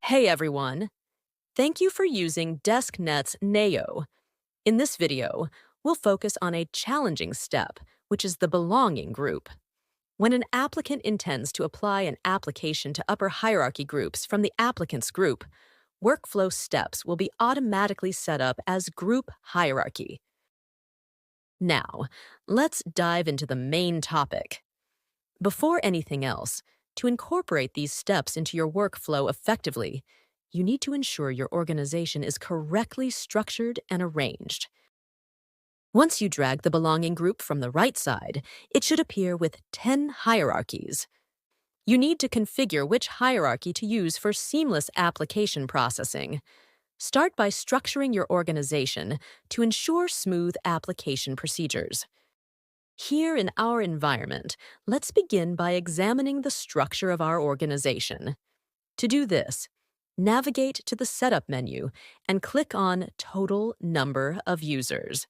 Hey everyone! Thank you for using DeskNet's Neo. In this video, we'll focus on a challenging step, which is the belonging group. When an applicant intends to apply an application to upper hierarchy groups from the applicant's group, workflow steps will be automatically set up as group hierarchy. Now, let's dive into the main topic. Before anything else, to incorporate these steps into your workflow effectively, you need to ensure your organization is correctly structured and arranged. Once you drag the belonging group from the right side, it should appear with 10 hierarchies. You need to configure which hierarchy to use for seamless application processing. Start by structuring your organization to ensure smooth application procedures. Here in our environment, let's begin by examining the structure of our organization. To do this, navigate to the Setup menu and click on Total Number of Users.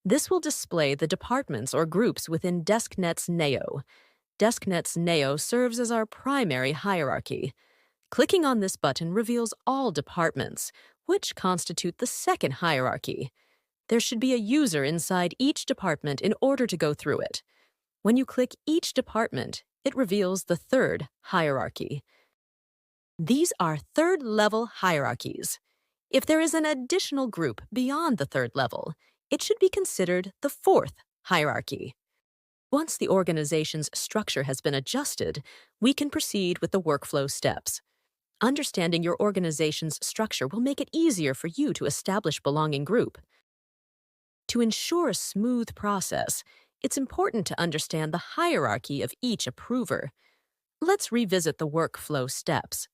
This will display the departments or groups within DeskNet's Neo. DeskNet's Neo serves as our primary hierarchy. Clicking on this button reveals all departments, which constitute the second hierarchy. There should be a user inside each department in order to go through it. When you click each department, it reveals the third hierarchy. These are third-level hierarchies. If there is an additional group beyond the third level, it should be considered the fourth hierarchy. Once the organization's structure has been adjusted, we can proceed with the workflow steps. Understanding your organization's structure will make it easier for you to establish belonging group. To ensure a smooth process, it's important to understand the hierarchy of each approver. Let's revisit the workflow steps.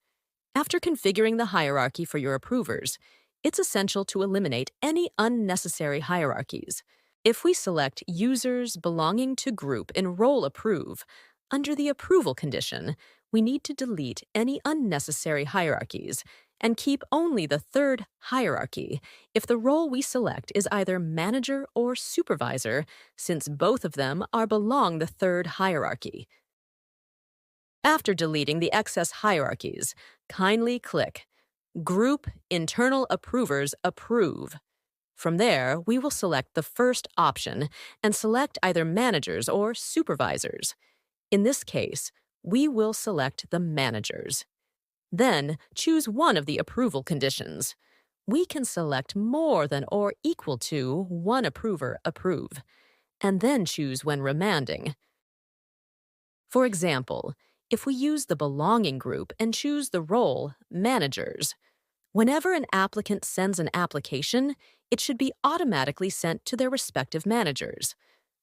After configuring the hierarchy for your approvers, it's essential to eliminate any unnecessary hierarchies. If we select Users belonging to group in Role Approve, under the Approval condition, we need to delete any unnecessary hierarchies and keep only the third hierarchy if the role we select is either Manager or Supervisor, since both of them belong the third hierarchy. After deleting the excess hierarchies, kindly click Group Internal Approvers Approve. From there, we will select the first option and select either managers or supervisors. In this case, we will select the managers. Then, choose one of the approval conditions. We can select more than or equal to one approver approve, and then choose when remanding. For example, if we use the belonging group and choose the role managers, whenever an applicant sends an application, it should be automatically sent to their respective managers.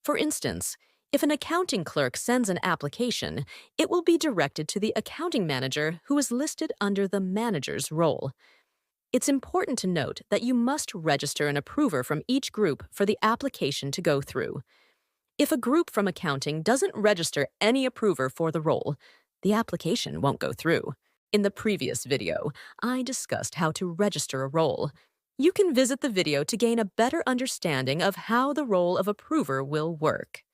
For instance, if an accounting clerk sends an application, it will be directed to the accounting manager who is listed under the manager's role. It's important to note that you must register an approver from each group for the application to go through. If a group from accounting doesn't register any approver for the role, the application won't go through. In the previous video, I discussed how to register a role. You can visit the video to gain a better understanding of how the role of approver will work.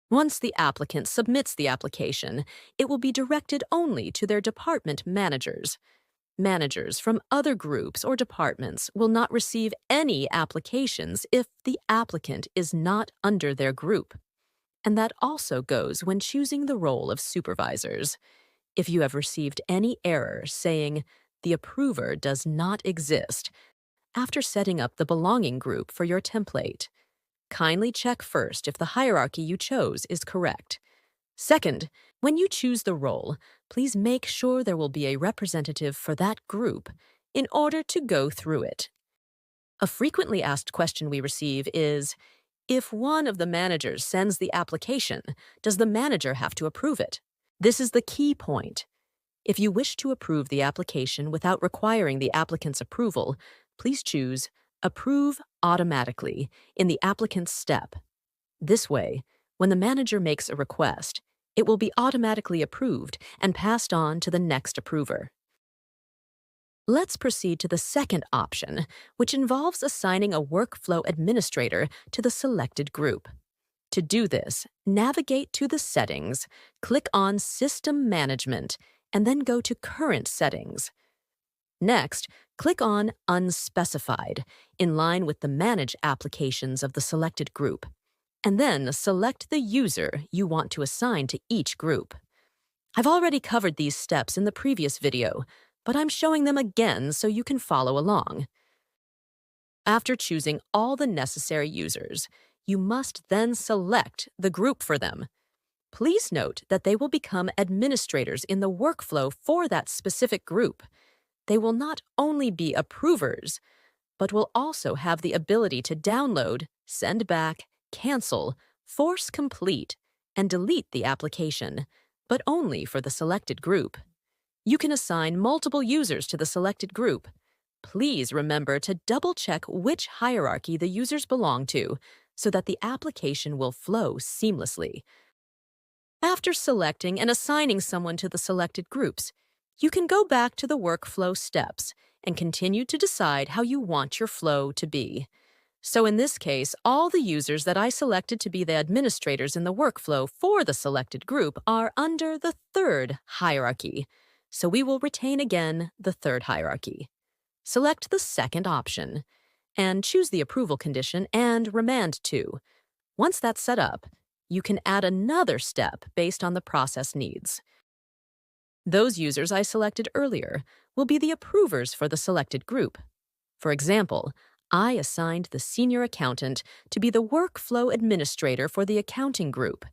Once the applicant submits the application, it will be directed only to their department managers. Managers from other groups or departments will not receive any applications if the applicant is not under their group. And that also goes when choosing the role of supervisors. If you have received any error saying, "The approver does not exist," after setting up the belonging group for your template, kindly check first if the hierarchy you chose is correct. Second, when you choose the role, please make sure there will be a representative for that group in order to go through it. A frequently asked question we receive is, if one of the managers sends the application, does the manager have to approve it? This is the key point. If you wish to approve the application without requiring the applicant's approval, please choose Approve Automatically in the applicant's step. This way, when the manager makes a request, it will be automatically approved and passed on to the next approver. Let's proceed to the second option, which involves assigning a workflow administrator to the selected group. To do this, navigate to the Settings, click on System Management, and then go to Current Settings. Next, click on Unspecified, in line with the Manage applications of the selected group, and then select the user you want to assign to each group. I've already covered these steps in the previous video, but I'm showing them again so you can follow along. After choosing all the necessary users, you must then select the group for them. Please note that they will become administrators in the workflow for that specific group. They will not only be approvers, but will also have the ability to download, send back, cancel, force complete, and delete the application, but only for the selected group. You can assign multiple users to the selected group. Please remember to double-check which hierarchy the users belong to so that the application will flow seamlessly. After selecting and assigning someone to the selected groups, you can go back to the workflow steps and continue to decide how you want your flow to be. So in this case, all the users that I selected to be the administrators in the workflow for the selected group are under the third hierarchy. So we will retain again the third hierarchy. Select the second option and choose the approval condition and Remand To. Once that's set up, you can add another step based on the process needs. Those users I selected earlier will be the approvers for the selected group. For example, I assigned the senior accountant to be the workflow administrator for the accounting group.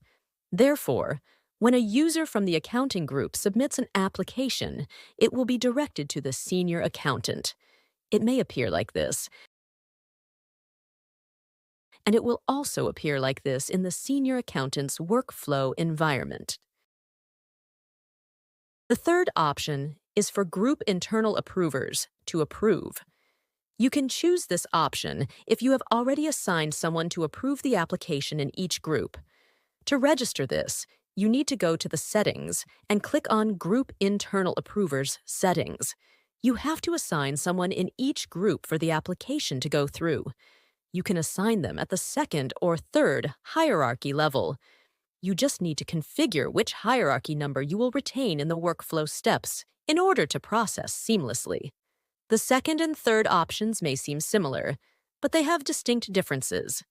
Therefore, when a user from the accounting group submits an application, it will be directed to the senior accountant. It may appear like this, and it will also appear like this in the senior accountant's workflow environment. The third option is for group internal approvers to approve. You can choose this option if you have already assigned someone to approve the application in each group. To register this, you need to go to the Settings and click on Group Internal Approvers Settings. You have to assign someone in each group for the application to go through. You can assign them at the second or third hierarchy level. You just need to configure which hierarchy number you will retain in the workflow steps in order to process seamlessly. The second and third options may seem similar, but they have distinct differences.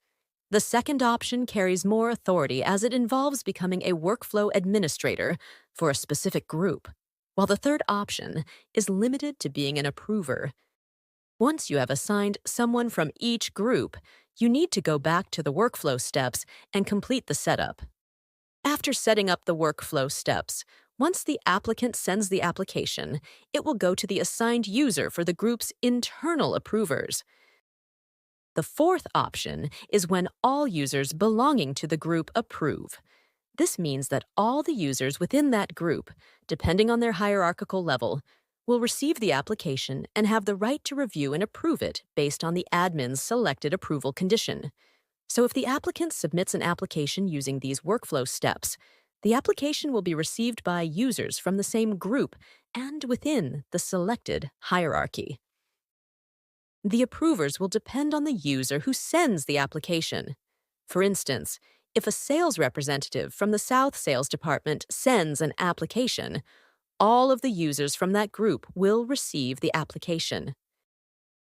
The second option carries more authority as it involves becoming a workflow administrator for a specific group, while the third option is limited to being an approver. Once you have assigned someone from each group, you need to go back to the workflow steps and complete the setup. After setting up the workflow steps, once the applicant sends the application, it will go to the assigned user for the group's internal approvers. The fourth option is when all users belonging to the group approve. This means that all the users within that group, depending on their hierarchical level, will receive the application and have the right to review and approve it based on the admin's selected approval condition. So if the applicant submits an application using these workflow steps, the application will be received by users from the same group and within the selected hierarchy. The approvers will depend on the user who sends the application. For instance, if a sales representative from the South Sales Department sends an application, all of the users from that group will receive the application.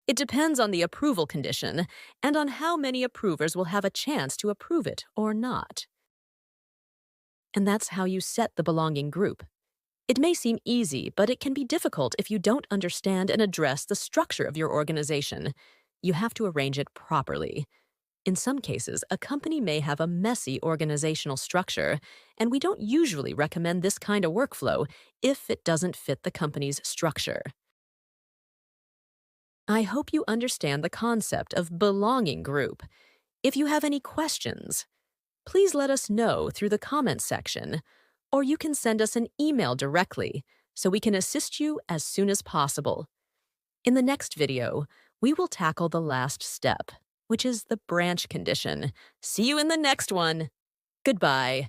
It depends on the approval condition and on how many approvers will have a chance to approve it or not. And that's how you set the belonging group. It may seem easy, but it can be difficult if you don't understand and address the structure of your organization. You have to arrange it properly. In some cases, a company may have a messy organizational structure, and we don't usually recommend this kind of workflow if it doesn't fit the company's structure. I hope you understand the concept of belonging group. If you have any questions, please let us know through the comments section, or you can send us an email directly so we can assist you as soon as possible. In the next video, we will tackle the last step, which is the branch condition. See you in the next one. Goodbye.